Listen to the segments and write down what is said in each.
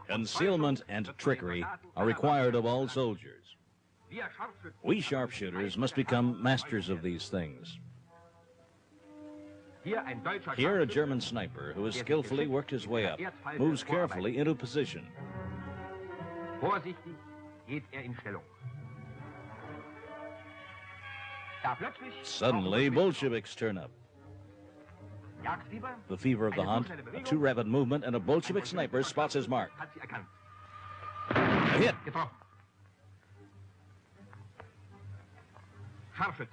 Concealment and trickery are required of all soldiers. We sharpshooters must become masters of these things. Here, a German sniper who has skillfully worked his way up moves carefully into position. Suddenly, Bolsheviks turn up. The fever of the hunt, a too rapid movement, and a Bolshevik sniper spots his mark. A hit.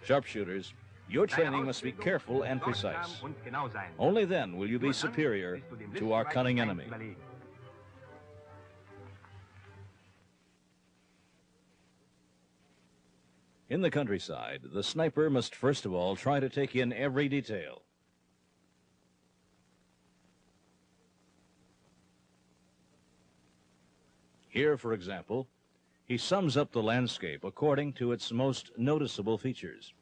Sharpshooters, your training must be careful and precise. Only then will you be superior to our cunning enemy. In the countryside, the sniper must first of all try to take in every detail. Here, for example, he sums up the landscape according to its most noticeable features.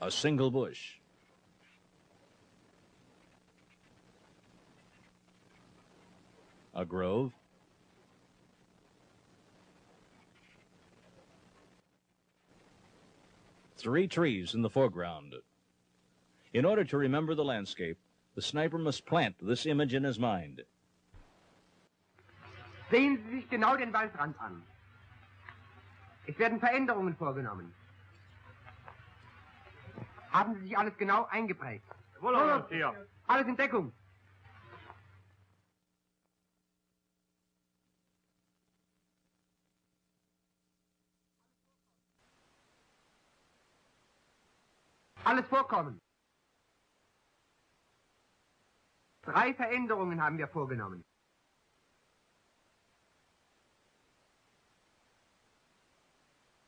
A single bush. A grove. Three trees in the foreground. In order to remember the landscape, the sniper must plant this image in his mind. Sehen Sie sich genau den Waldrand an. Es werden Veränderungen vorgenommen. Haben Sie sich alles genau eingeprägt? Alles in Deckung. Alles vorkommen. 3 Veränderungen haben wir vorgenommen.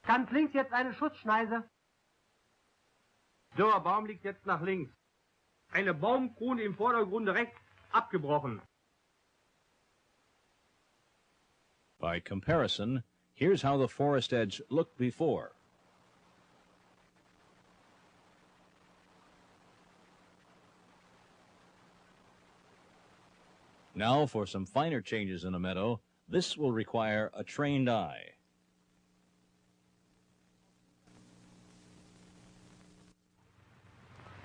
Ganz links jetzt eine Schutzschneise. So, der Baum liegt jetzt nach links. Eine Baumkrone im Vordergrund rechts abgebrochen. By comparison, here's how the forest edge looked before. Now, for some finer changes in a meadow, this will require a trained eye.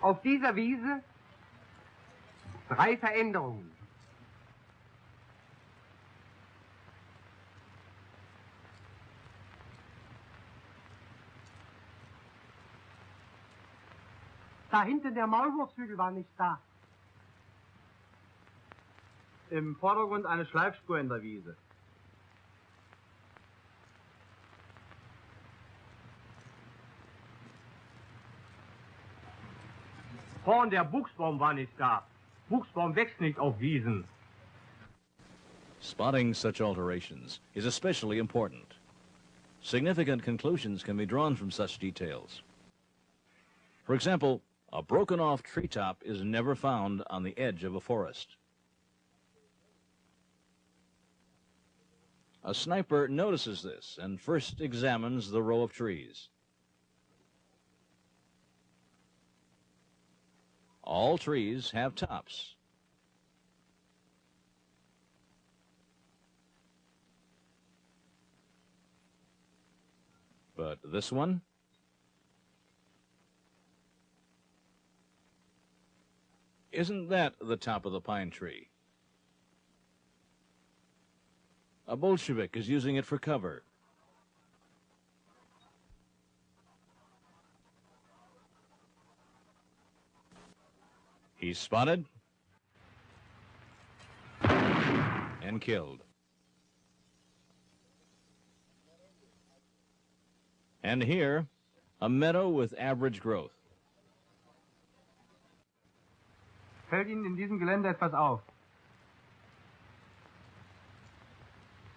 Auf dieser Wiese 3 Veränderungen. Da hinten der Maulwurfshügel war nicht da. Im Vordergrund eine Schleifspur in der Wiese. Vorn der Buchsbaum war nicht da. Buchsbaum wächst nicht auf Wiesen. Spotting such alterations is especially important. Significant conclusions can be drawn from such details. For example, a broken-off treetop is never found on the edge of a forest. A sniper notices this and first examines the row of trees. All trees have tops. But this one? Isn't that the top of the pine tree? A Bolshevik is using it for cover. He's spotted and killed. And here, a meadow with average growth. Fällt Ihnen in diesem Gelände etwas auf?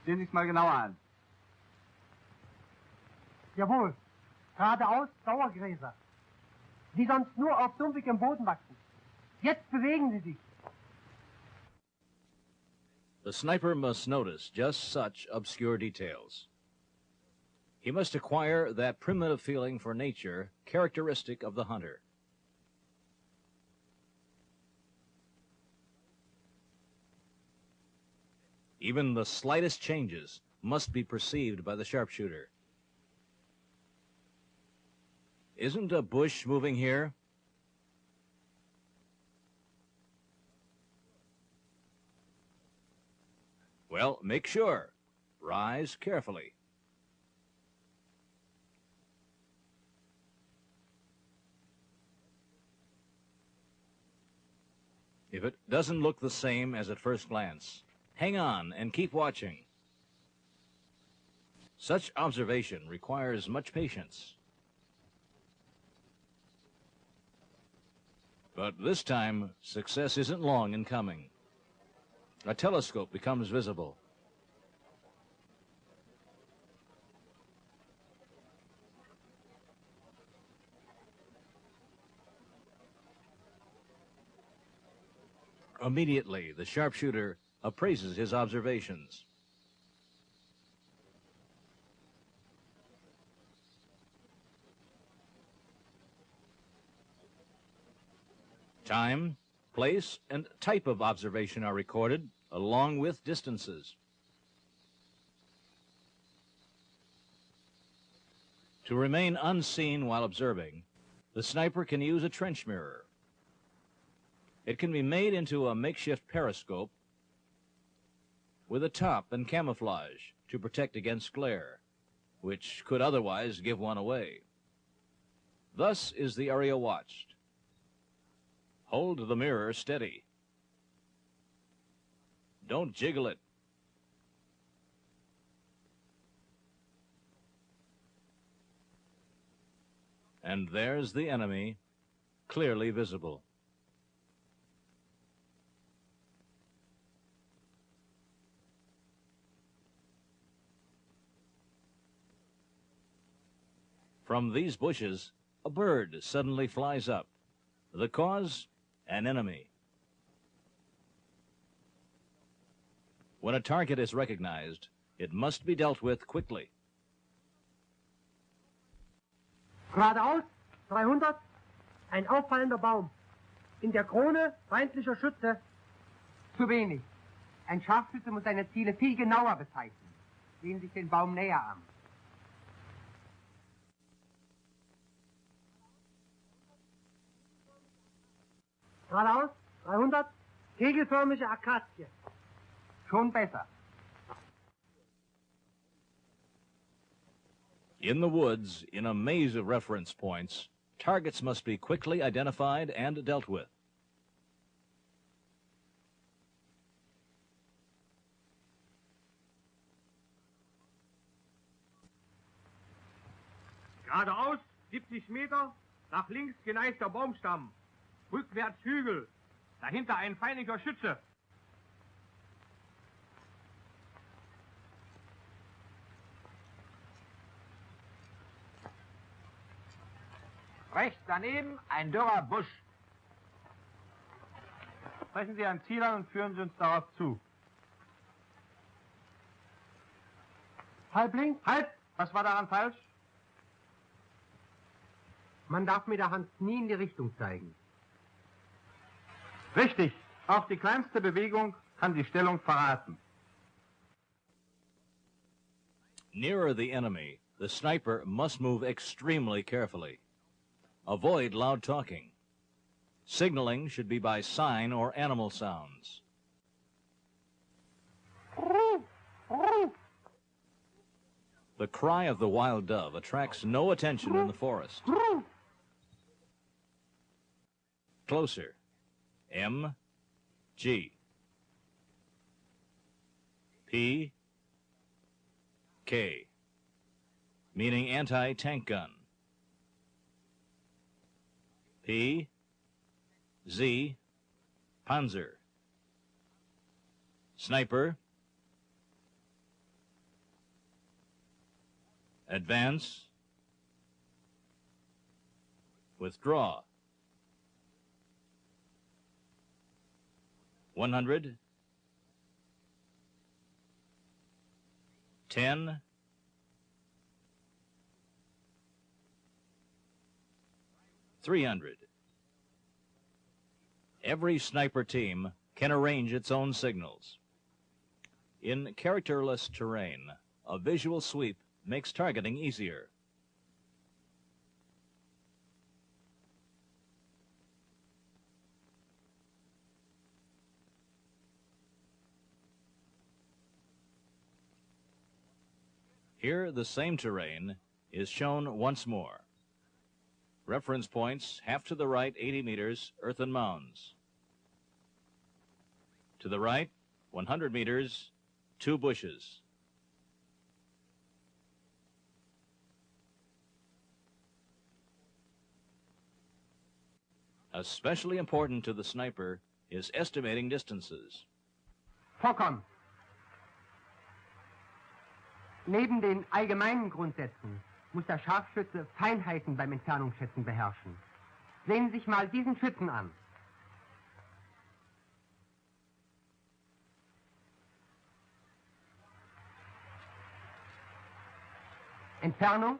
Sehen Sie es mal genauer an. Jawohl, geradeaus Dauergräser, die sonst nur auf sumpfigem Boden wachsen. Jetzt bewegen sie sich. The sniper must notice just such obscure details. He must acquire that primitive feeling for nature characteristic of the hunter. Even the slightest changes must be perceived by the sharpshooter. Isn't a bush moving here? Well, make sure. Rise carefully. If it doesn't look the same as at first glance, hang on and keep watching. Such observation requires much patience. But this time, success isn't long in coming. A telescope becomes visible. Immediately, the sharpshooter appraises his observations. Time, place, and type of observation are recorded, along with distances. To remain unseen while observing, the sniper can use a trench mirror. It can be made into a makeshift periscope with a top and camouflage to protect against glare, which could otherwise give one away. Thus is the area watched. Hold the mirror steady. Don't jiggle it. And there's the enemy, clearly visible. From these bushes, a bird suddenly flies up. The cause? An enemy. When a target is recognized, it must be dealt with quickly. Geradeaus, 300, ein auffallender Baum. In der Krone, feindlicher Schütze. Zu wenig. Ein Scharfschütze muss seine Ziele viel genauer bezeichnen. Sehen sich den Baum näher an. Geradeaus, 300, kegelförmige Akazie. Schon besser. In the woods, in a maze of reference points, targets must be quickly identified and dealt with. Geradeaus 70 Meter, nach links geneigter Baumstamm. Rückwärts Hügel. Dahinter ein feindlicher Schütze. Rechts daneben ein dürrer Busch. Sprechen Sie ein Ziel an und führen Sie uns darauf zu. Halb links. Halt! Was war daran falsch? Man darf mit der Hand nie in die Richtung zeigen. Richtig. Auch die kleinste Bewegung kann die Stellung verraten. Nearer the enemy, the sniper must move extremely carefully. Avoid loud talking. Signaling should be by sign or animal sounds. The cry of the wild dove attracts no attention in the forest. Closer. M, G, P, K, meaning anti-tank gun. P, Z, Panzer. Sniper. Advance. Withdraw. 100. 10. 300. Every sniper team can arrange its own signals. In characterless terrain, a visual sweep makes targeting easier. Here, the same terrain is shown once more. Reference points, half to the right, 80 meters, earthen mounds. To the right, 100 meters, 2 bushes. Especially important to the sniper is estimating distances. Vorkommen. Neben den allgemeinen Grundsätzen muss der Scharfschütze Feinheiten beim Entfernungsschätzen beherrschen. Sehen Sie sich mal diesen Schützen an. Entfernung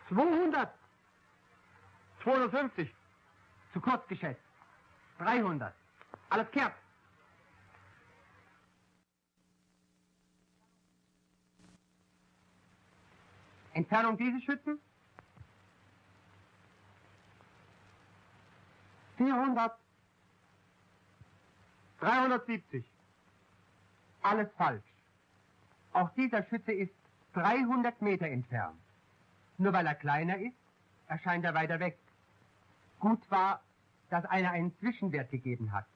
200. 250. Zu kurz geschätzt. 300. Alles kehrt. Entfernung dieses Schützen 400. 370. Alles falsch. Auch dieser Schütze ist 300 Meter entfernt. Nur weil er kleiner ist, erscheint er weiter weg. Gut war, dass einer einen Zwischenwert gegeben hat.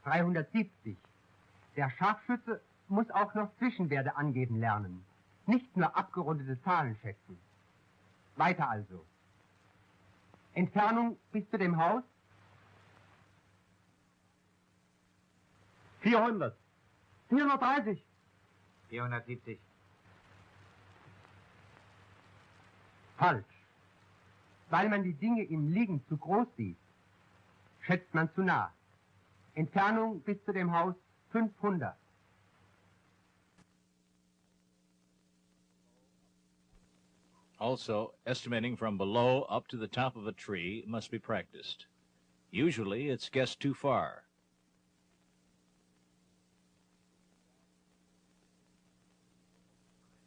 370. Der Scharfschütze muss auch noch Zwischenwerte angeben lernen. Nicht nur abgerundete Zahlen schätzen. Weiter also. Entfernung bis zu dem Haus 400. 430. 470. Falsch. Weil man die Dinge im Liegen zu groß sieht, schätzt man zu nah. Entfernung bis zu dem Haus 500. Also, estimating from below up to the top of a tree must be practiced. Usually, it's guessed too far.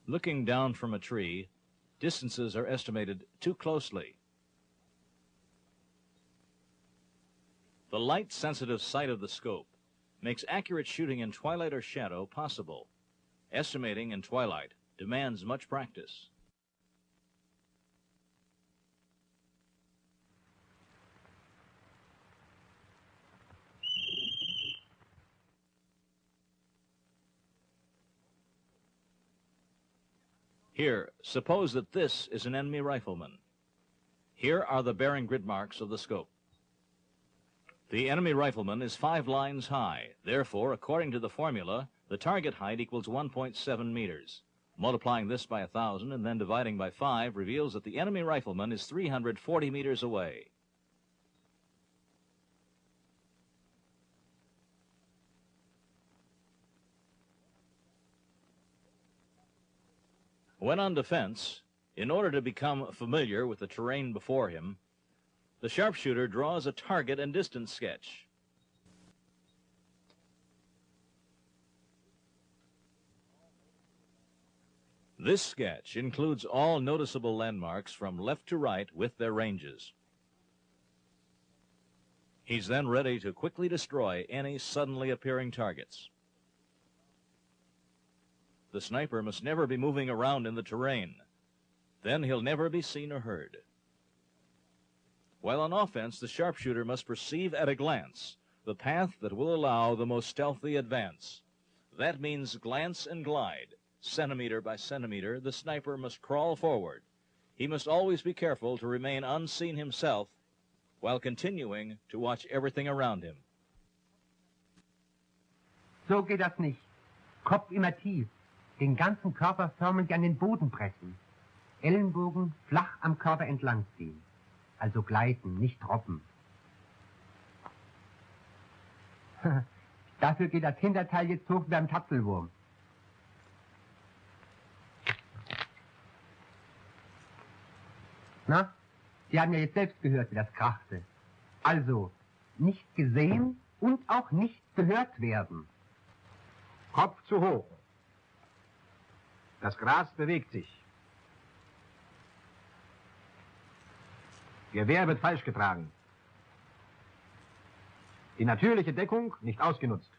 Looking down from a tree, distances are estimated too closely. The light-sensitive sight of the scope makes accurate shooting in twilight or shadow possible. Estimating in twilight demands much practice. Here, suppose that this is an enemy rifleman. Here are the bearing grid marks of the scope. The enemy rifleman is 5 lines high. Therefore, according to the formula, the target height equals 1.7 meters. Multiplying this by 1,000 and then dividing by 5 reveals that the enemy rifleman is 340 meters away. When on defense, in order to become familiar with the terrain before him, the sharpshooter draws a target and distance sketch. This sketch includes all noticeable landmarks from left to right with their ranges. He's then ready to quickly destroy any suddenly appearing targets. The sniper must never be moving around in the terrain. Then he'll never be seen or heard. While on offense, the sharpshooter must perceive at a glance the path that will allow the most stealthy advance. That means glance and glide. Centimeter by centimeter, the sniper must crawl forward. He must always be careful to remain unseen himself while continuing to watch everything around him. So geht das nicht. Kopf immer tief. Den ganzen Körper förmlich an den Boden pressen. Ellenbogen flach am Körper entlang ziehen. Also gleiten, nicht droppen. Dafür geht das Hinterteil jetzt hoch wie beim Tapselwurm. Na, Sie haben ja jetzt selbst gehört, wie das krachte. Also, nicht gesehen und auch nicht gehört werden. Kopf zu hoch. Das Gras bewegt sich. Gewehr wird falsch getragen. Die natürliche Deckung nicht ausgenutzt.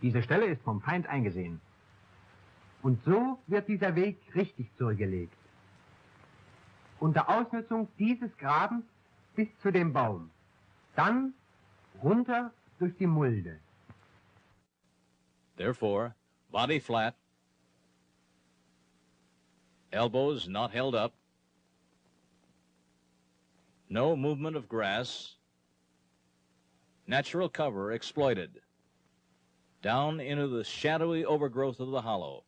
Diese Stelle ist vom Feind eingesehen. Und so wird dieser Weg richtig zurückgelegt. Unter Ausnutzung dieses Grabens bis zu dem Baum. Dann runter durch die Mulde. Therefore, body flat, elbows not held up, no movement of grass, natural cover exploited, down into the shadowy overgrowth of the hollow.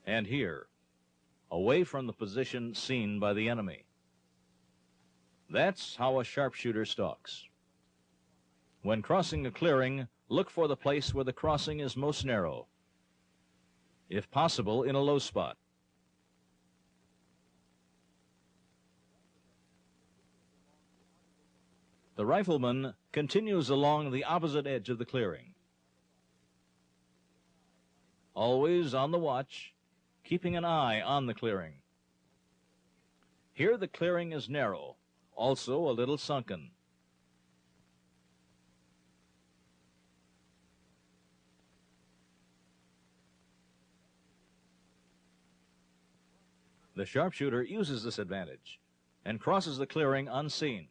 And here, away from the position seen by the enemy. That's how a sharpshooter stalks. When crossing a clearing, look for the place where the crossing is most narrow, if possible in a low spot. The rifleman continues along the opposite edge of the clearing, always on the watch, keeping an eye on the clearing. Here the clearing is narrow, also a little sunken. The sharpshooter uses this advantage and crosses the clearing unseen.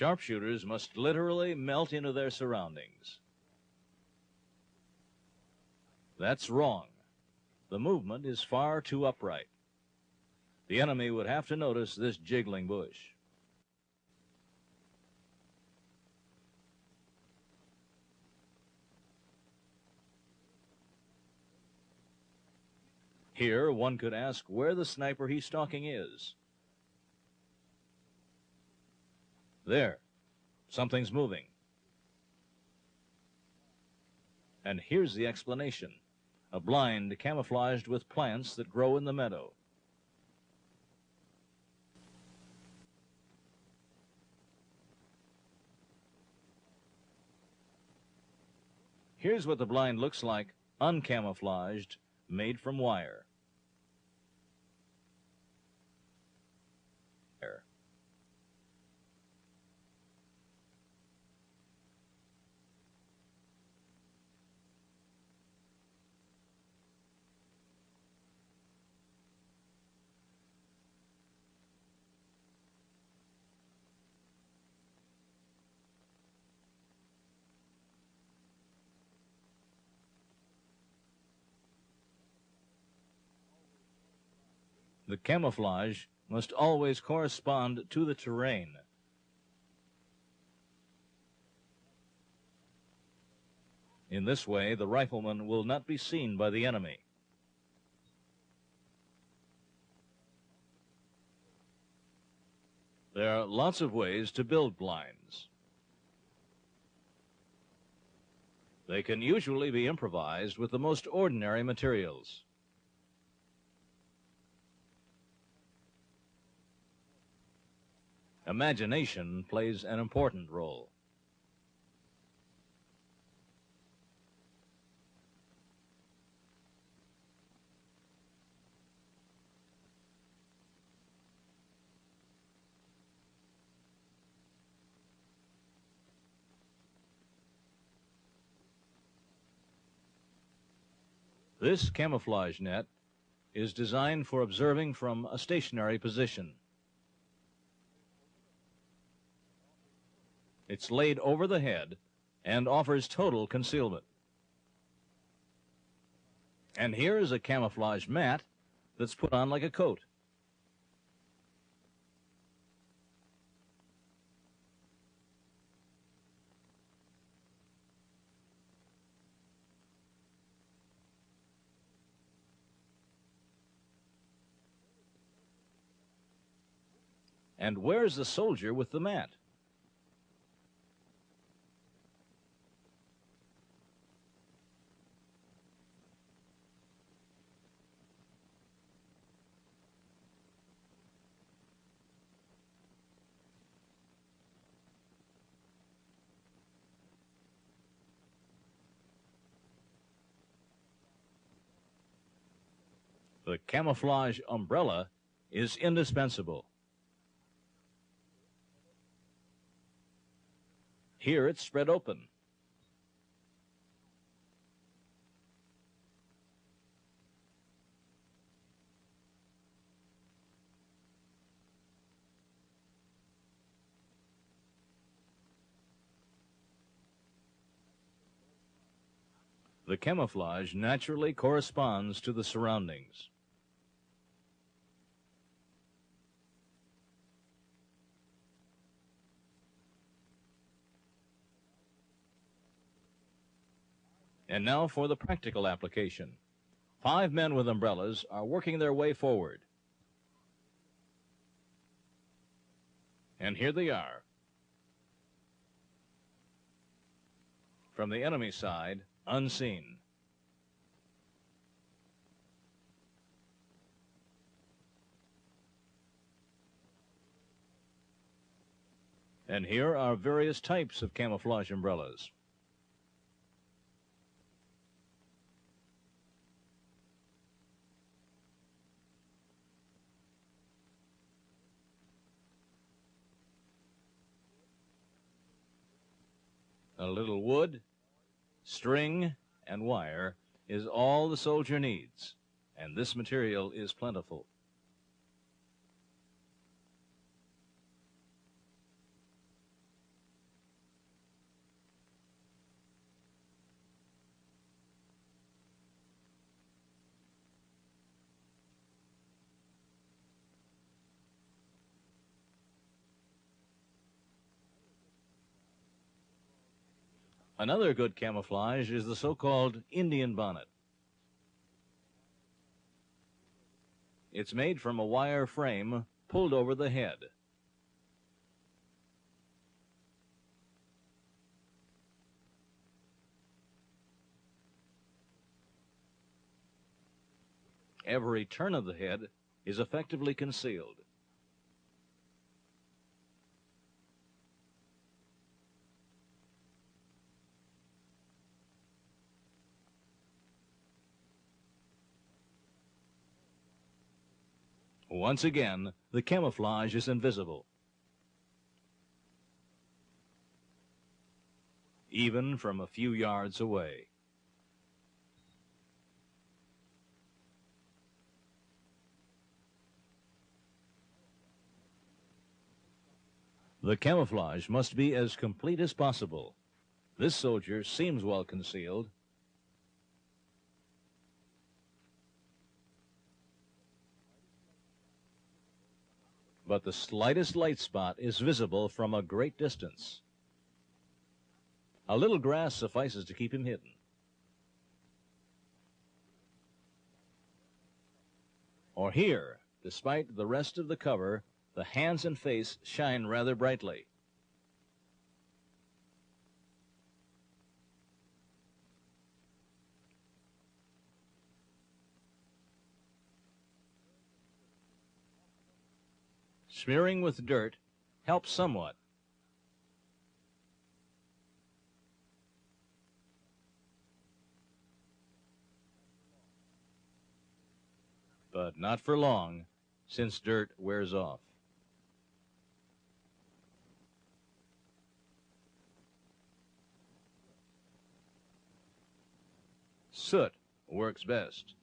Sharpshooters must literally melt into their surroundings. That's wrong. The movement is far too upright. The enemy would have to notice this jiggling bush. Here, one could ask where the sniper he's stalking is. There, something's moving. And here's the explanation. A blind camouflaged with plants that grow in the meadow. Here's what the blind looks like, uncamouflaged, made from wire. The camouflage must always correspond to the terrain. In this way, the rifleman will not be seen by the enemy. There are lots of ways to build blinds. They can usually be improvised with the most ordinary materials. Imagination plays an important role. This camouflage net is designed for observing from a stationary position. It's laid over the head and offers total concealment. And here is a camouflage mat that's put on like a coat. And where's the soldier with the mat? The camouflage umbrella is indispensable. Here it's spread open. The camouflage naturally corresponds to the surroundings. And now for the practical application. 5 men with umbrellas are working their way forward. And here they are. From the enemy side, unseen. And here are various types of camouflage umbrellas. A little wood, string, and wire is all the soldier needs, and this material is plentiful. Another good camouflage is the so-called Indian bonnet. It's made from a wire frame pulled over the head. Every turn of the head is effectively concealed. Once again, the camouflage is invisible. Even from a few yards away. The camouflage must be as complete as possible. This soldier seems well concealed. But the slightest light spot is visible from a great distance. A little grass suffices to keep him hidden. Or here, despite the rest of the cover, the hands and face shine rather brightly. Smearing with dirt helps somewhat. But not for long, since dirt wears off. Soot works best.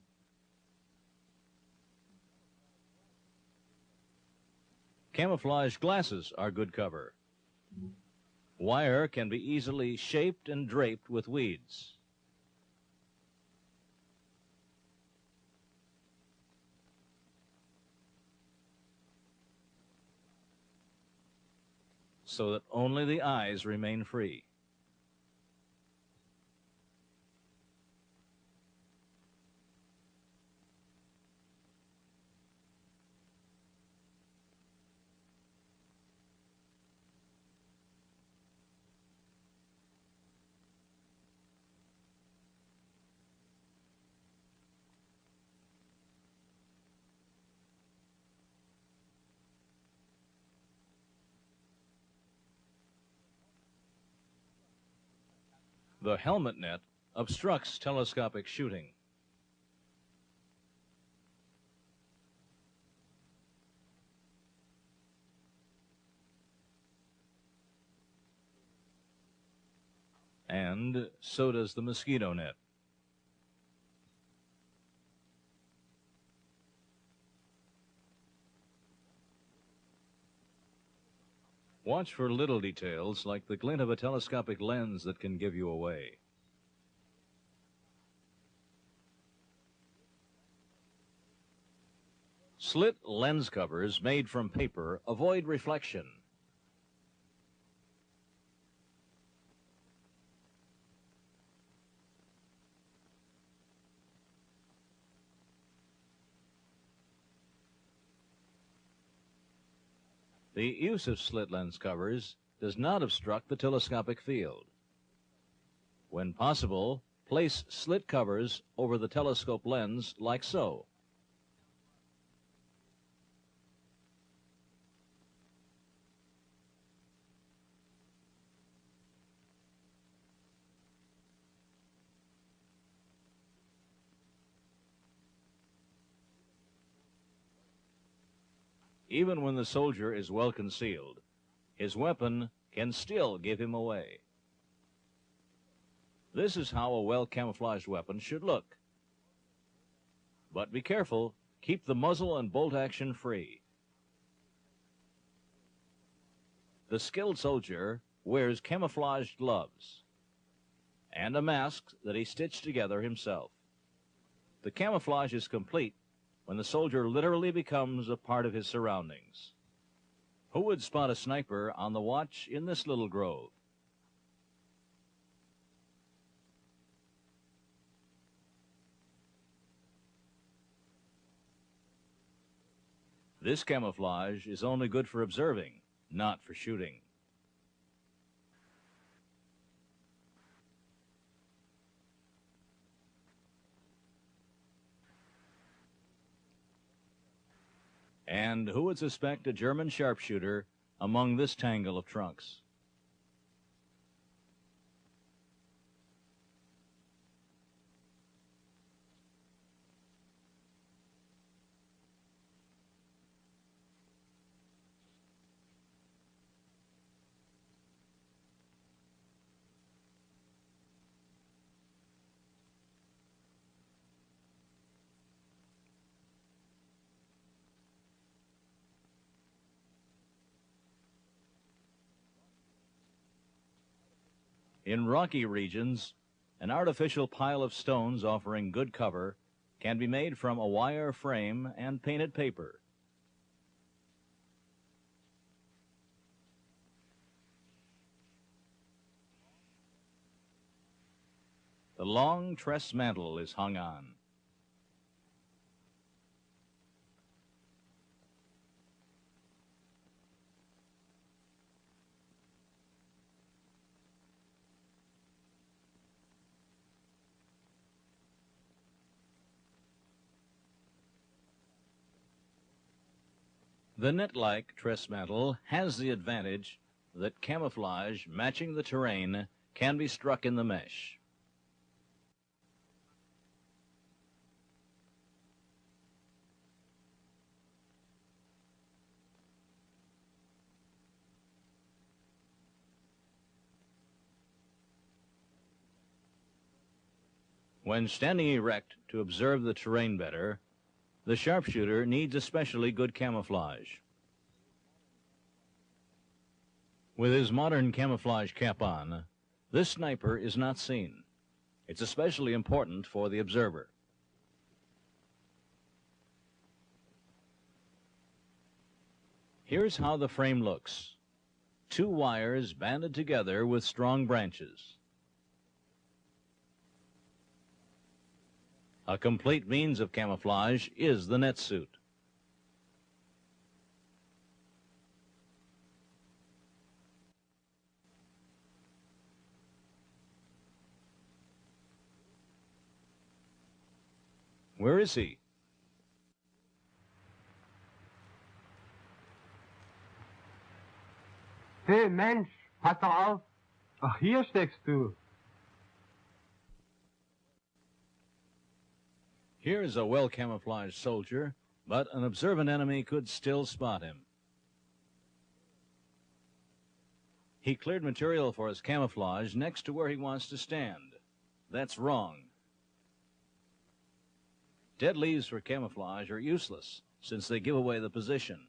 Camouflage glasses are good cover. Wire can be easily shaped and draped with weeds. So that only the eyes remain free. The helmet net obstructs telescopic shooting. And so does the mosquito net. Watch for little details like the glint of a telescopic lens that can give you away. Slit lens covers made from paper avoid reflection. The use of slit lens covers does not obstruct the telescopic field. When possible, place slit covers over the telescope lens like so. Even when the soldier is well concealed, his weapon can still give him away. This is how a well-camouflaged weapon should look. But be careful, keep the muzzle and bolt action free. The skilled soldier wears camouflaged gloves and a mask that he stitched together himself. The camouflage is complete when the soldier literally becomes a part of his surroundings. Who would spot a sniper on the watch in this little grove? This camouflage is only good for observing, not for shooting. And who would suspect a German sharpshooter among this tangle of trunks? In rocky regions, an artificial pile of stones offering good cover can be made from a wire frame and painted paper. The long tress mantle is hung on. The net-like tress mantle has the advantage that camouflage matching the terrain can be struck in the mesh. When standing erect to observe the terrain better, the sharpshooter needs especially good camouflage. With his modern camouflage cap on, this sniper is not seen. It's especially important for the observer. Here's how the frame looks. Two wires banded together with strong branches. A complete means of camouflage is the net suit. Where is he? Hey, Mensch, pass doch auf. Ach, hier steckst du. Here's a well-camouflaged soldier, but an observant enemy could still spot him. He cleared material for his camouflage next to where he wants to stand. That's wrong. Dead leaves for camouflage are useless, since they give away the position.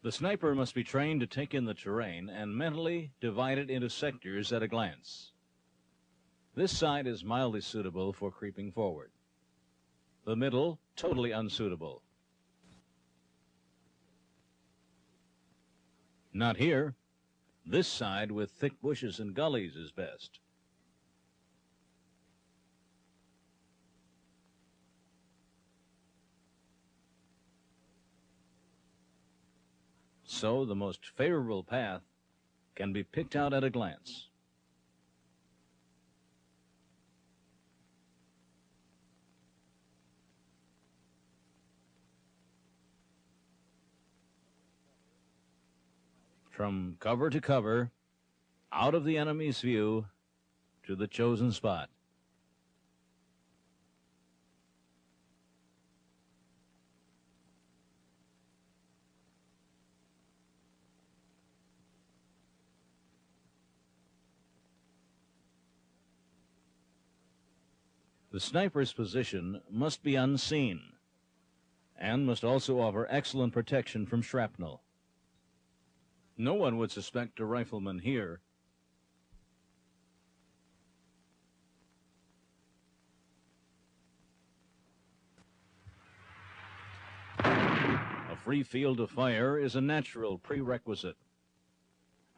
The sniper must be trained to take in the terrain and mentally divide it into sectors at a glance. This side is mildly suitable for creeping forward. The middle, totally unsuitable. Not here. This side with thick bushes and gullies is best. So the most favorable path can be picked out at a glance. From cover to cover, out of the enemy's view, to the chosen spot. The sniper's position must be unseen and must also offer excellent protection from shrapnel. No one would suspect a rifleman here. A free field of fire is a natural prerequisite.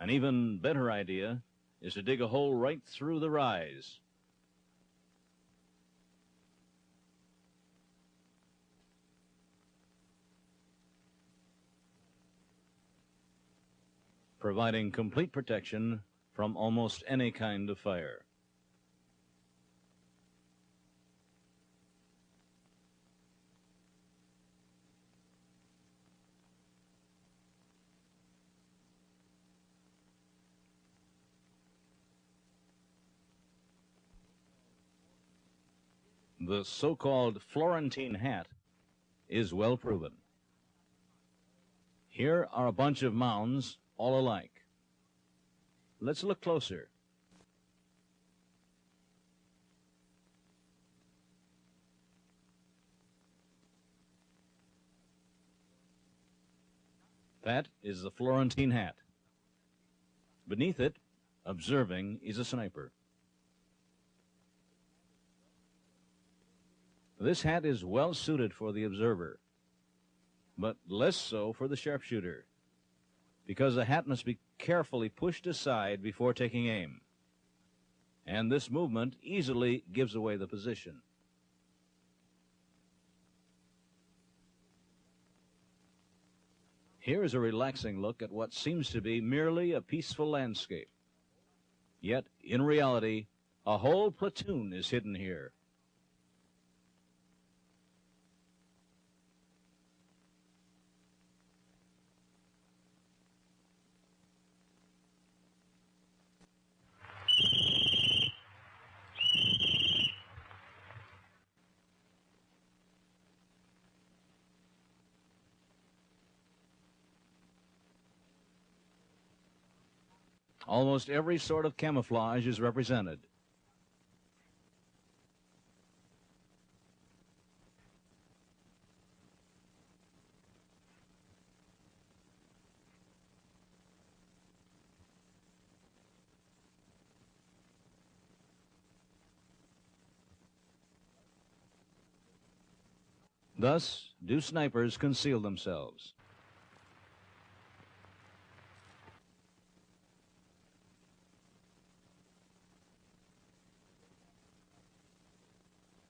An even better idea is to dig a hole right through the rise. Providing complete protection from almost any kind of fire. The so-called Florentine hat is well proven. Here are a bunch of mounds, all alike. Let's look closer. That is the Florentine hat. Beneath it, observing, is a sniper. This hat is well suited for the observer, but less so for the sharpshooter, because the hat must be carefully pushed aside before taking aim, and this movement easily gives away the position. Here is a relaxing look at what seems to be merely a peaceful landscape. Yet, in reality, a whole platoon is hidden here. Almost every sort of camouflage is represented. Thus do snipers conceal themselves.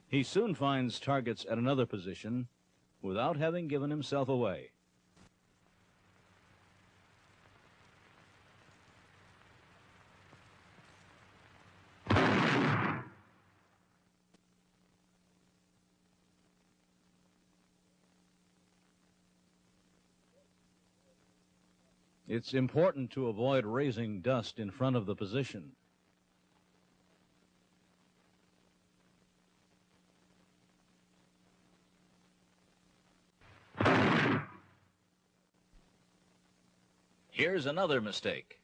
He soon finds targets at another position without having given himself away. It's important to avoid raising dust in front of the position. Here's another mistake.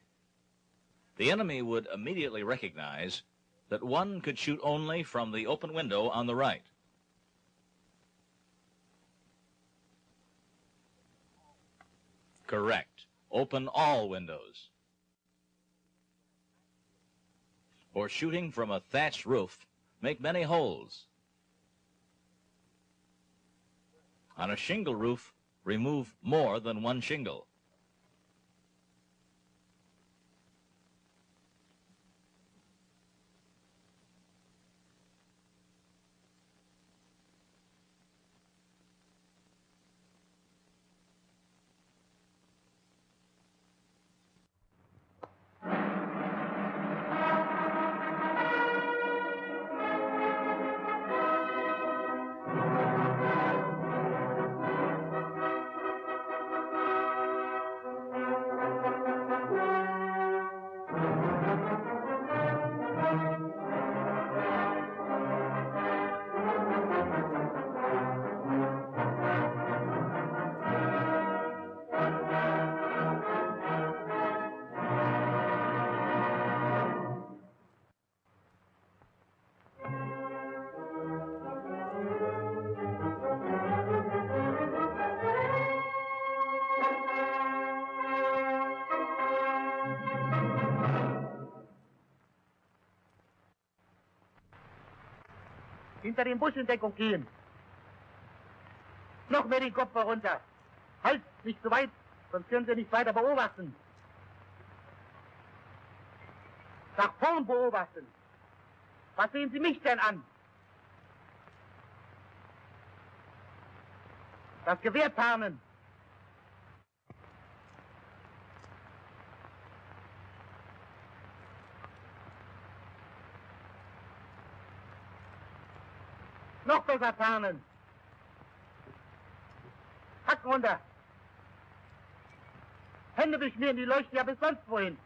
The enemy would immediately recognize that one could shoot only from the open window on the right. Correct. Open all windows. Or shooting from a thatched roof, make many holes. On a shingle roof, remove more than one shingle. Hinter den Busch in Deckung gehen. Noch mehr den Kopf herunter. Halt, nicht zu weit, sonst können Sie nicht weiter beobachten. Nach vorn beobachten. Was sehen Sie mich denn an? Das Gewehr tarnen. Noch besser tarnen. Hacken runter. Hände beschmieren, die leuchten ja bis sonst wohin.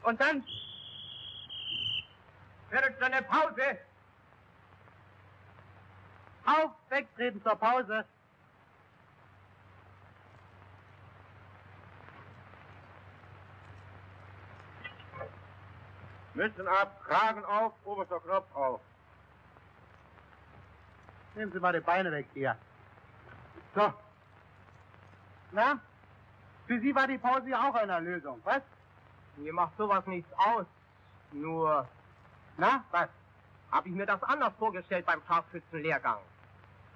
Und dann... Während eine Pause. Auf, wegtreten zur Pause. Mützen ab, Kragen auf, oberster Knopf auf. Nehmen Sie mal die Beine weg hier. So. Na? Für Sie war die Pause ja auch eine Lösung, was? Mir macht sowas nichts aus. Nur, Na, was? habe ich mir das anders vorgestellt beim Scharfschützenlehrgang.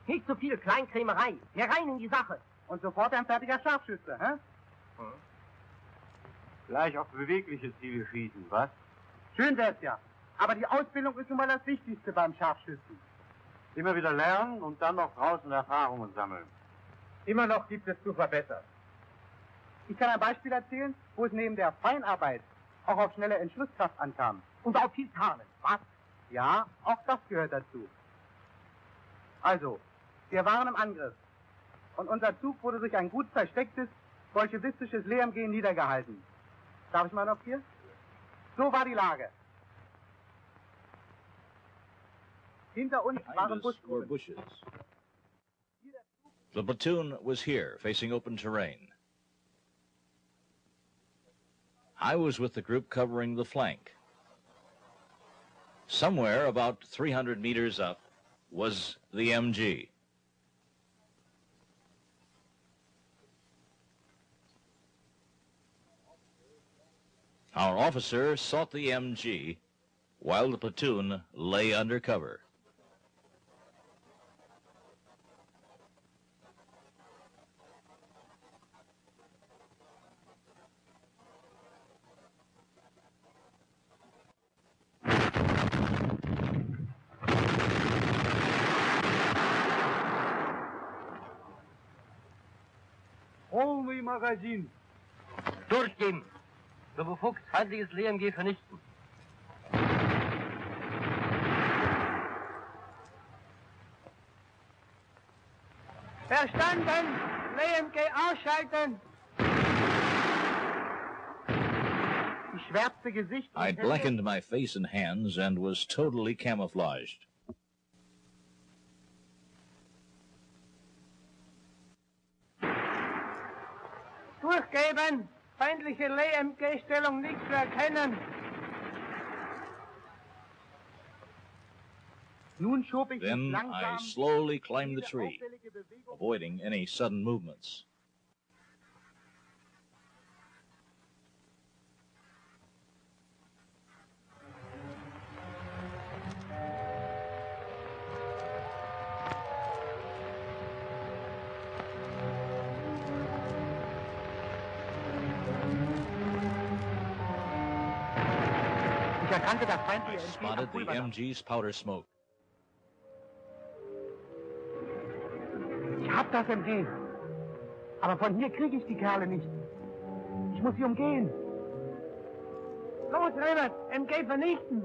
Nicht so viel Kleinkrämerei. Mehr rein in die Sache. Und sofort ein fertiger Scharfschütze, hä? Gleich auf bewegliche Ziele schießen, was? Schön wär's ja. Aber die Ausbildung ist nun mal das Wichtigste beim Scharfschützen. Immer wieder lernen und dann noch draußen Erfahrungen sammeln. Immer noch gibt es zu verbessern. Ich kann ein Beispiel erzählen, wo es neben der Feinarbeit auch auf schnelle Entschlusskraft ankam. Und auch viel Tarnen, was? Ja, auch das gehört dazu. Also, wir waren im Angriff. Und unser Zug wurde durch ein gut verstecktes, bolschewistisches Lehrmgehen niedergehalten. Darf ich mal noch hier? So war die Lage. Hinter uns waren Behind us were Buschgruppen. bushes. The platoon was here, facing open terrain. I was with the group covering the flank. Somewhere about 300 meters up was the MG. Our officer sought the MG while the platoon lay under cover. Полный магазин. Durchgehen. So befugt, feindliches LMG vernichten. Verstanden! LMG ausschalten! Die schwärzte Gesicht... I'd blackened my face and hands and was totally camouflaged. Durchgeben! Feindliche Lee-MG-Stellung nicht zu erkennen. Nun schob ich mich Then I langsam slowly climbed the tree, avoiding any sudden movements. Ich erkannte das I feindliche MG am spotted the Pulverdampf. MG's powder smoke. Ich hab das MG. Aber von hier kriege ich die Kerle nicht. Ich muss sie umgehen. Los, Rivers, MG vernichten.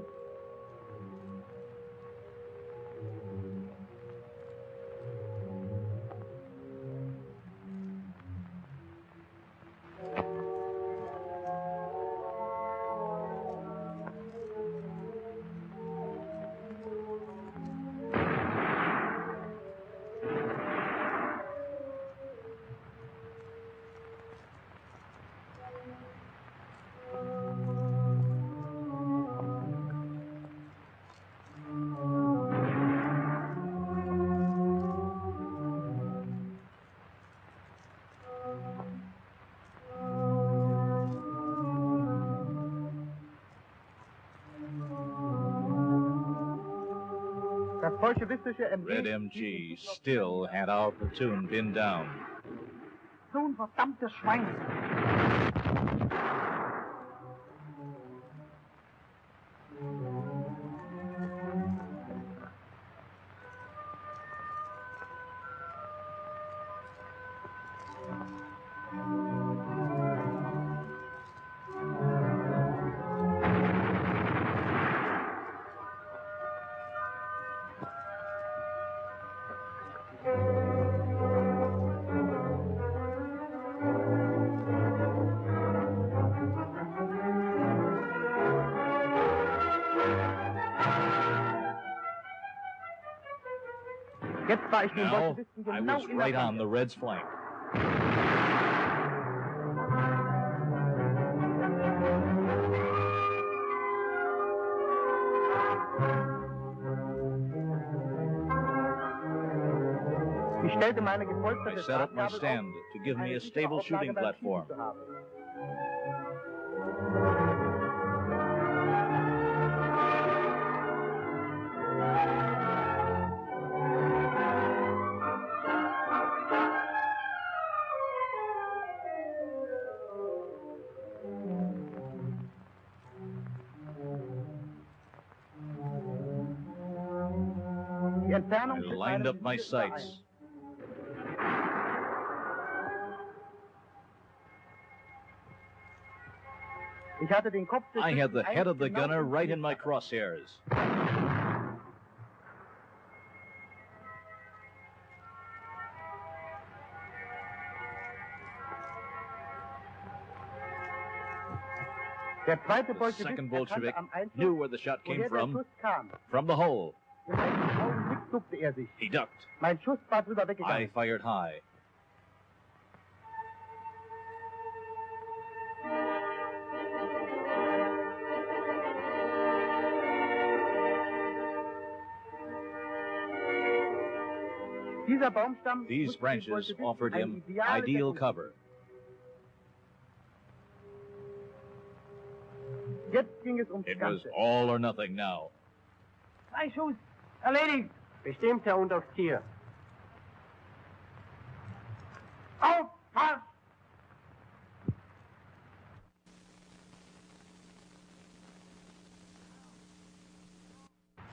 Das bolschewistische MG... Red MG still had our platoon pinned down. So ein verdammtes Schwein. Jetzt war ich den Now, Bolschewisten I genau was in der right on Flanke. the Reds' flank. Ich stellte meine I gepolsterte set up my Startgabel stand auf, to give me eine a sichere stable Auflage shooting beim platform. Schießen zu haben. Die I Entfernung mit lined meinem up my Visier sights. überein. Ich hatte den Kopf des I had the Schützen head of the genau gunner im right in my Visier. crosshairs. Der zweite The Bolschewist second erkannte Bolshevik am Einzug, knew where the shot came woher der from, Schuss kam. from the hole. Im letzten Augenblick duckte er sich. He ducked. Mein Schuss war drüber I weggegangen. fired high. Dieser Baumstamm These musste den branches Bolschewisten offered eine him ideale ideal Deckung cover. bieten. Jetzt ging es ums It was Ganze. all or nothing now. 2 Schuss. Erledigt. Bestimmt, Herr Unteroffizier. Aufpass!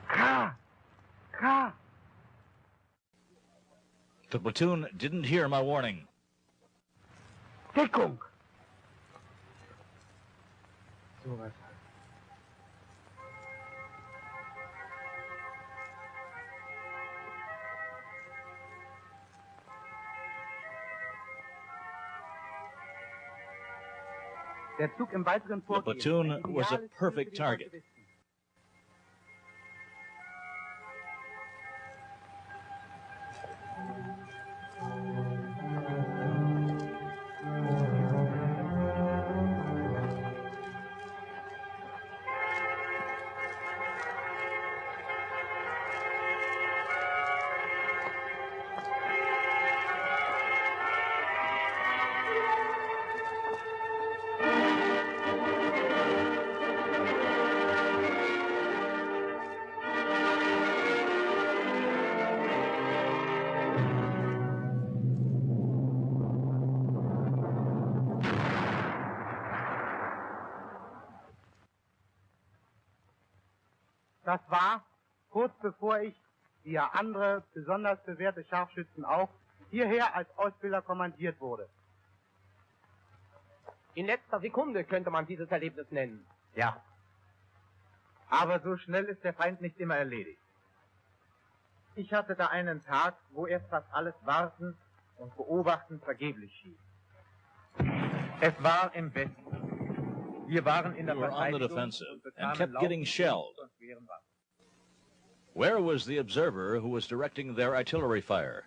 K! K! The platoon didn't hear my warning. Deckung! So was halt. Der Zug im weiteren The Vorgehen. platoon ein was a ideales perfect Ziel für die target. Bolschewisten. Das war kurz bevor ich, wie ja andere besonders bewährte Scharfschützen auch, hierher als Ausbilder kommandiert wurde. In letzter Sekunde könnte man dieses Erlebnis nennen. Ja. Aber so schnell ist der Feind nicht immer erledigt. Ich hatte da einen Tag, wo erst fast alles Warten und Beobachten vergeblich schien. Es war im Westen. Wir waren in der We were on the Verteidigung defensive und and bekamen kept getting laufend shelled. und schweren Waffen. Where was the observer who was directing their artillery fire?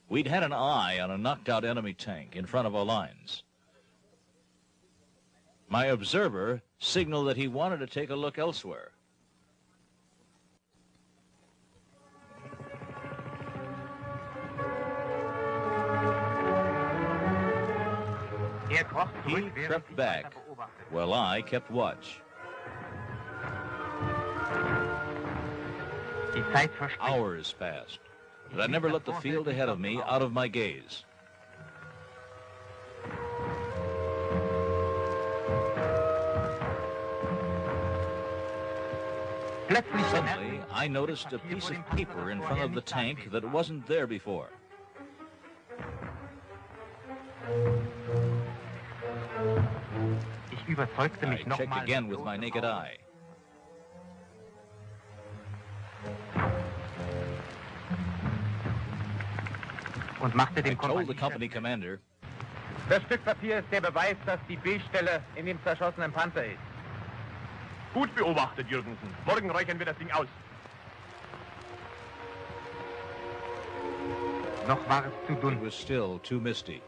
We'd had an eye on a knocked-out enemy tank in front of our lines. My observer signaled that he wanted to take a look elsewhere. He crept back, while I kept watch. Hours passed, but I never let the field ahead of me out of my gaze. Suddenly, I noticed a piece of paper in front of the tank that wasn't there before. I checked again with my naked eye. I told the company commander, Das Stück Papier ist der Beweis, dass die B-Stelle in dem zerschossenen Panther ist. Gut beobachtet, Jürgensen. Morgen räuchern wir das Ding aus. Noch war es zu it dunkel. was still too misty.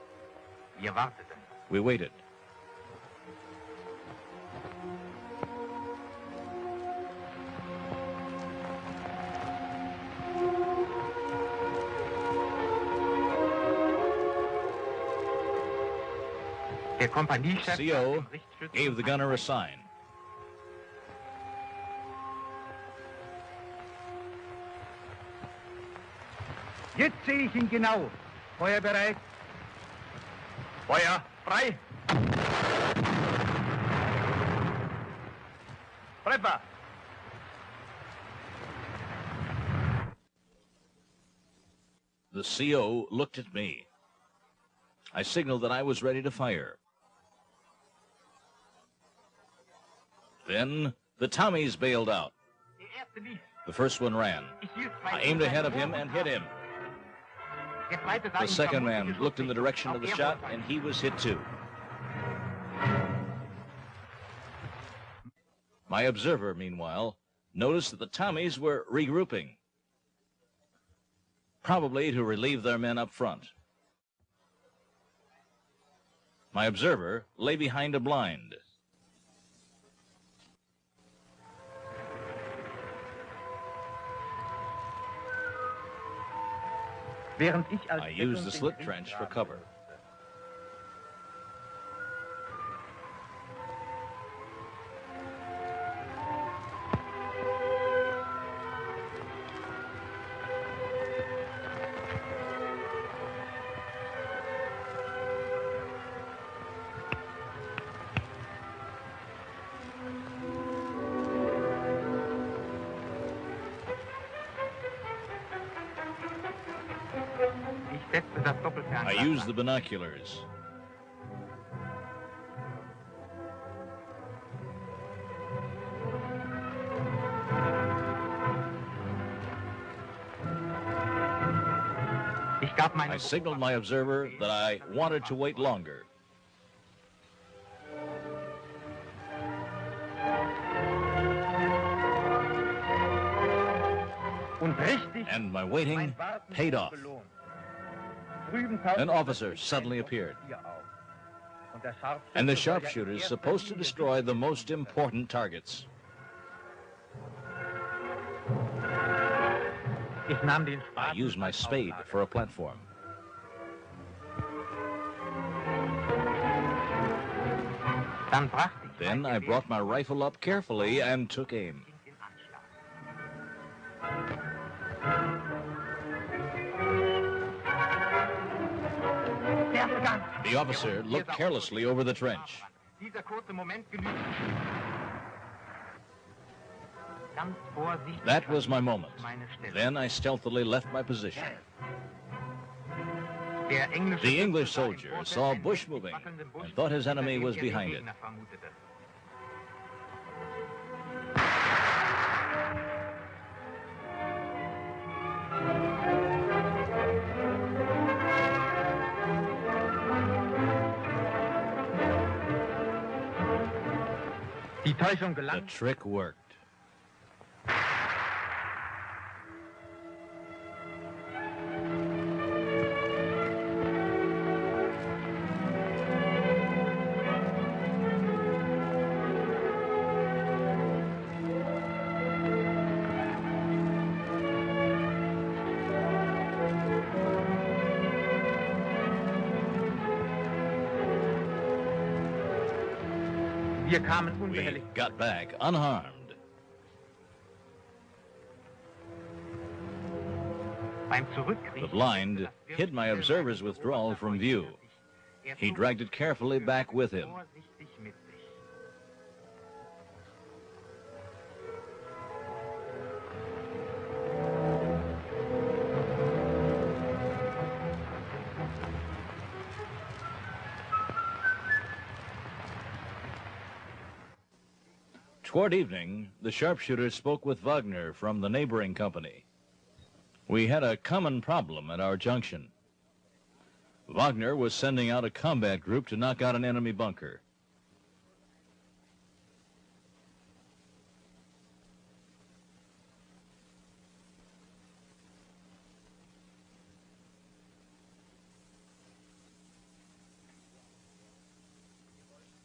Wir warteten. We waited. Der Kompaniechef CO gave the gunner a sign. Jetzt sehe ich ihn genau. Feuer bereit. Feuer frei. Treffer. The CO looked at me. I signaled that I was ready to fire. Then the Tommies bailed out. The first one ran. I aimed ahead of him and hit him. The second man looked in the direction of the shot, and he was hit too. My observer, meanwhile, noticed that the Tommies were regrouping, probably to relieve their men up front. My observer lay behind a blind. I used the slit trench for cover. I used the binoculars. I signaled my observer that I wanted to wait longer. And my waiting paid off. An officer suddenly appeared. And the sharpshooter is supposed to destroy the most important targets. I used my spade for a platform. Then I brought my rifle up carefully and took aim. The officer looked carelessly over the trench. That was my moment. Then I stealthily left my position. The English soldier saw Bush moving and thought his enemy was behind it. The trick worked. We got back unharmed. The blind hid my observer's withdrawal from view. He dragged it carefully back with him. Toward evening, the sharpshooter spoke with Wagner from the neighboring company. We had a common problem at our junction. Wagner was sending out a combat group to knock out an enemy bunker.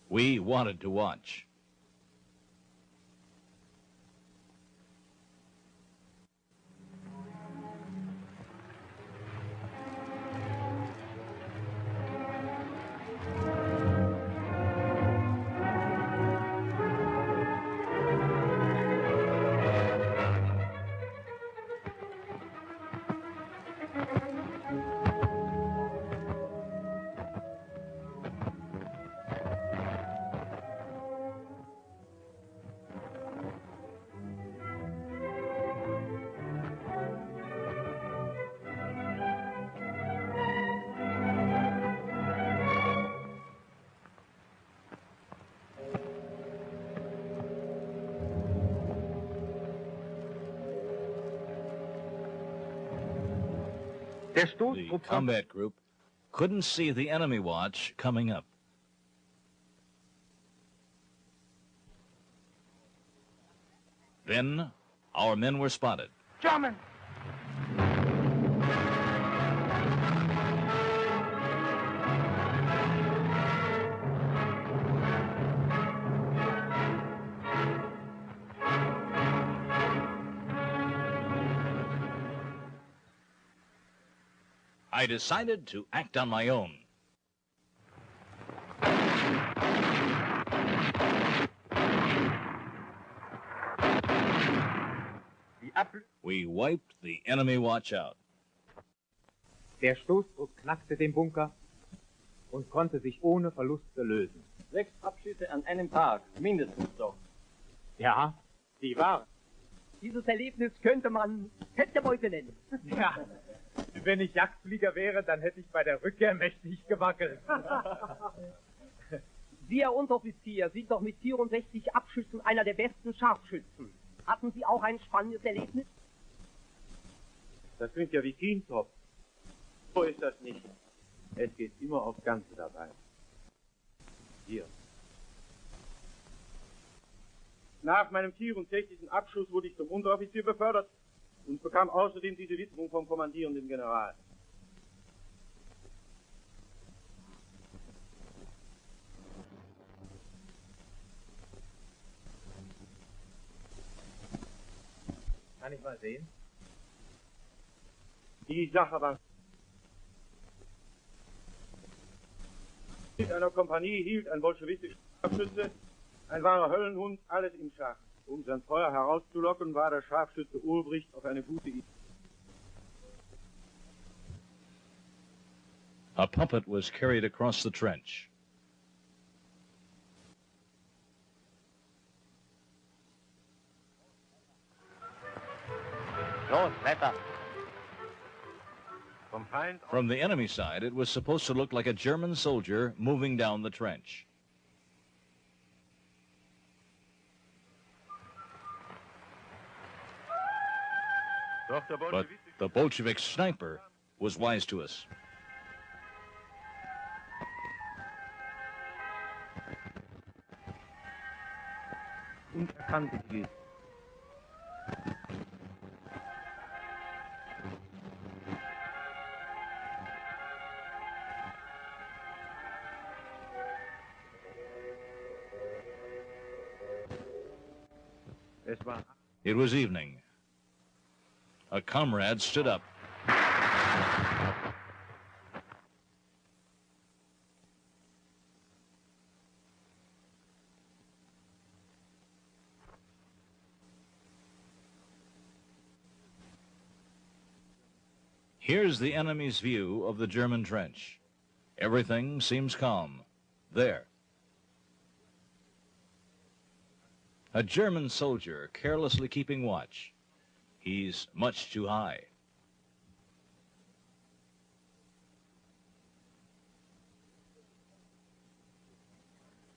We wanted to watch. The combat group couldn't see the enemy watch coming up. Then our men were spotted. German! I decided to act on my own. We wiped the enemy watch out. Der Stoßdruck knackte den Bunker und konnte sich ohne Verluste lösen. 6 Abschüsse an einem Tag, mindestens doch. Ja, die waren. Dieses Erlebnis könnte man Fettbeute nennen. Ja, wenn ich Jagdflieger wäre, dann hätte ich bei der Rückkehr mächtig gewackelt. Sie, Herr Unteroffizier, sind doch mit 64 Abschüssen einer der besten Scharfschützen. Hatten Sie auch ein spannendes Erlebnis? Das klingt ja wie Kientopf. So ist das nicht. Es geht immer auf Ganze dabei. Hier. Nach meinem 64. Abschuss wurde ich zum Unteroffizier befördert und bekam außerdem diese Widmung vom kommandierenden General. Kann ich mal sehen? Die Sache war... Mit einer Kompanie hielt ein bolschewistischer Scharfschütze, ein wahrer Höllenhund, alles im Schach. Um sein Feuer herauszulocken, war der Scharfschütze Ulbricht auf eine gute Idee. A puppet was carried across the trench. Los, weiter. From the enemy side, it was supposed to look like a German soldier moving down the trench. But the Bolshevik sniper was wise to us. Und er kannte die. It was evening. A comrade stood up. Here's the enemy's view of the German trench. Everything seems calm. There. A German soldier carelessly keeping watch. He's much too high.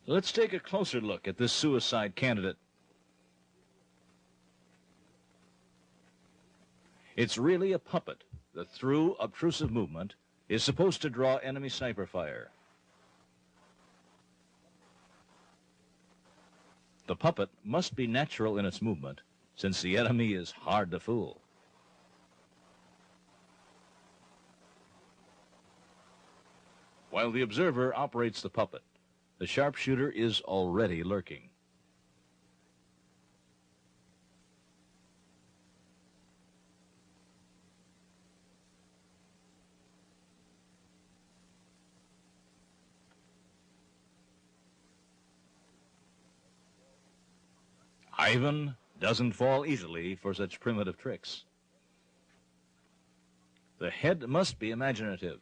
Let's take a closer look at this suicide candidate. It's really a puppet that, through obtrusive movement, is supposed to draw enemy sniper fire. The puppet must be natural in its movement, since the enemy is hard to fool. While the observer operates the puppet, the sharpshooter is already lurking. Ivan doesn't fall easily for such primitive tricks. The head must be imaginative.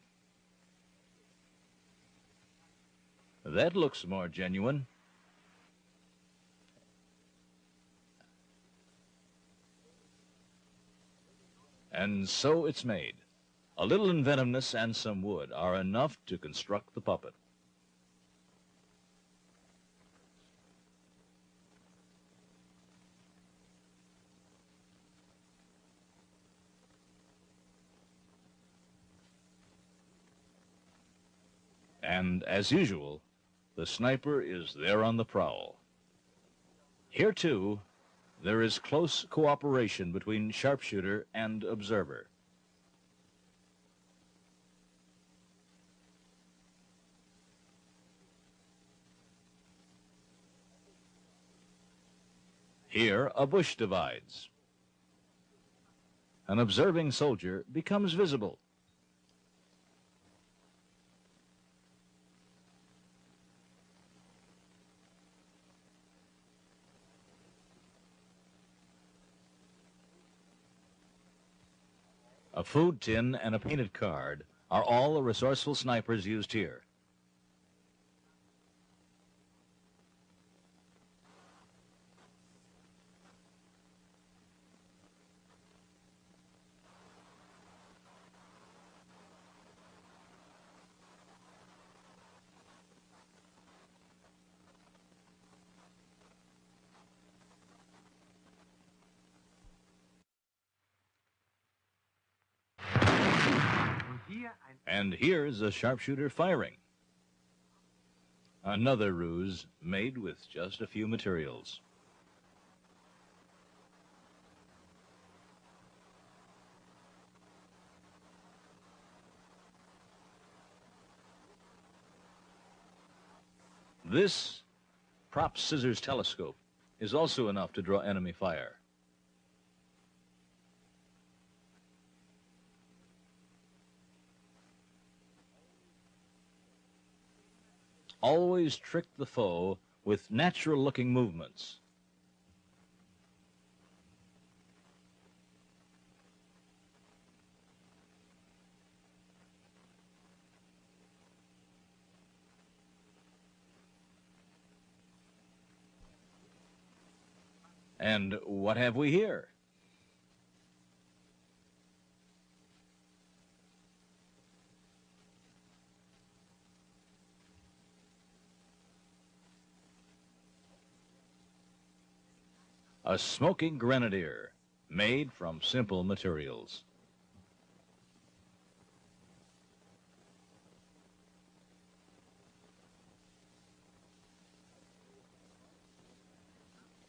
That looks more genuine. And so it's made. A little inventiveness and some wood are enough to construct the puppet. And as usual, the sniper is there on the prowl. Here, too, there is close cooperation between sharpshooter and observer. Here, a bush divides. An observing soldier becomes visible. A food tin and a painted card are all the resourceful snipers used here. And here's a sharpshooter firing. Another ruse made with just a few materials. This prop scissors telescope is also enough to draw enemy fire. Always trick the foe with natural-looking movements. And what have we here? A smoking grenadier made from simple materials.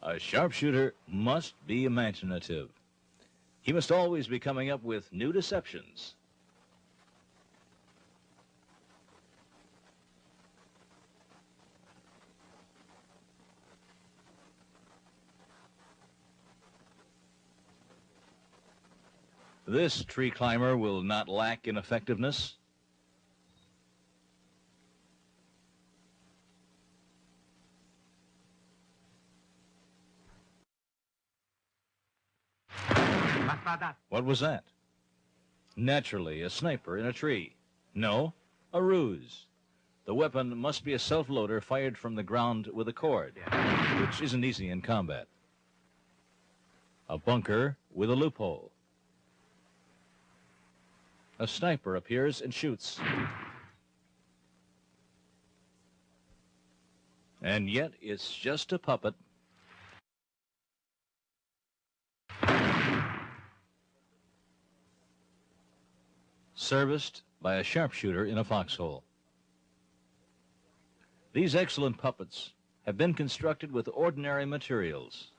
A sharpshooter must be imaginative. He must always be coming up with new deceptions. This tree climber will not lack in effectiveness. What was that? Naturally, a sniper in a tree. No, a ruse. The weapon must be a self-loader fired from the ground with a cord, which isn't easy in combat. A bunker with a loophole. A sniper appears and shoots. And yet it's just a puppet. Serviced by a sharpshooter in a foxhole. These excellent puppets have been constructed with ordinary materials.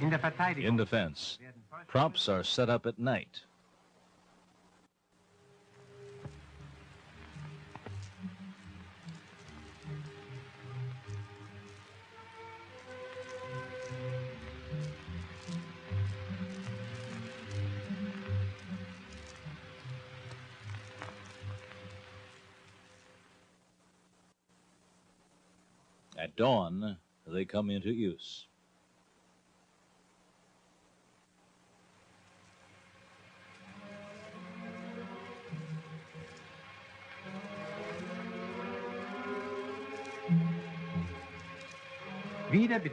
In defense, props are set up at night. At dawn, they come into use.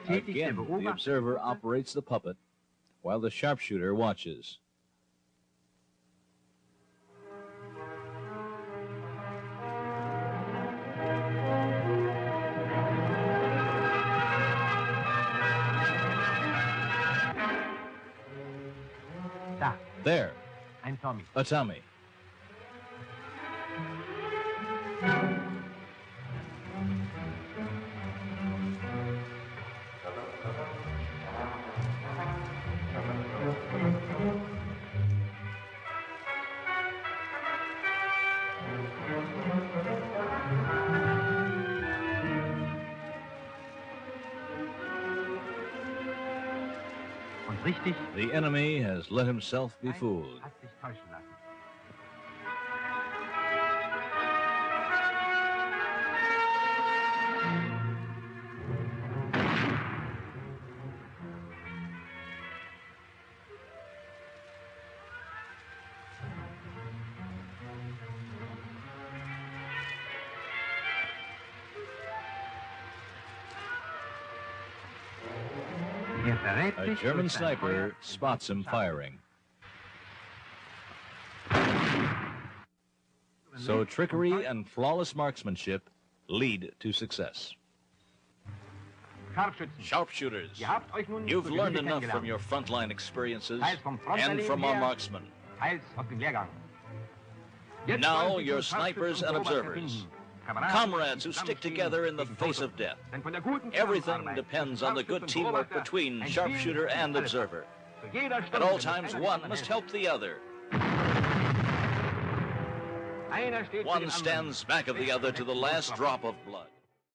Again, the observer operates the puppet while the sharpshooter watches. There, a Tommy. The enemy has let himself be fooled. A German sniper spots him firing. So trickery and flawless marksmanship lead to success. Sharpshooters, you've learned enough from your frontline experiences and from our marksmen. Now you're snipers and observers, comrades who stick together in the face of death. Everything depends on the good teamwork between sharpshooter and observer. At all times, one must help the other. One stands back of the other to the last drop of blood.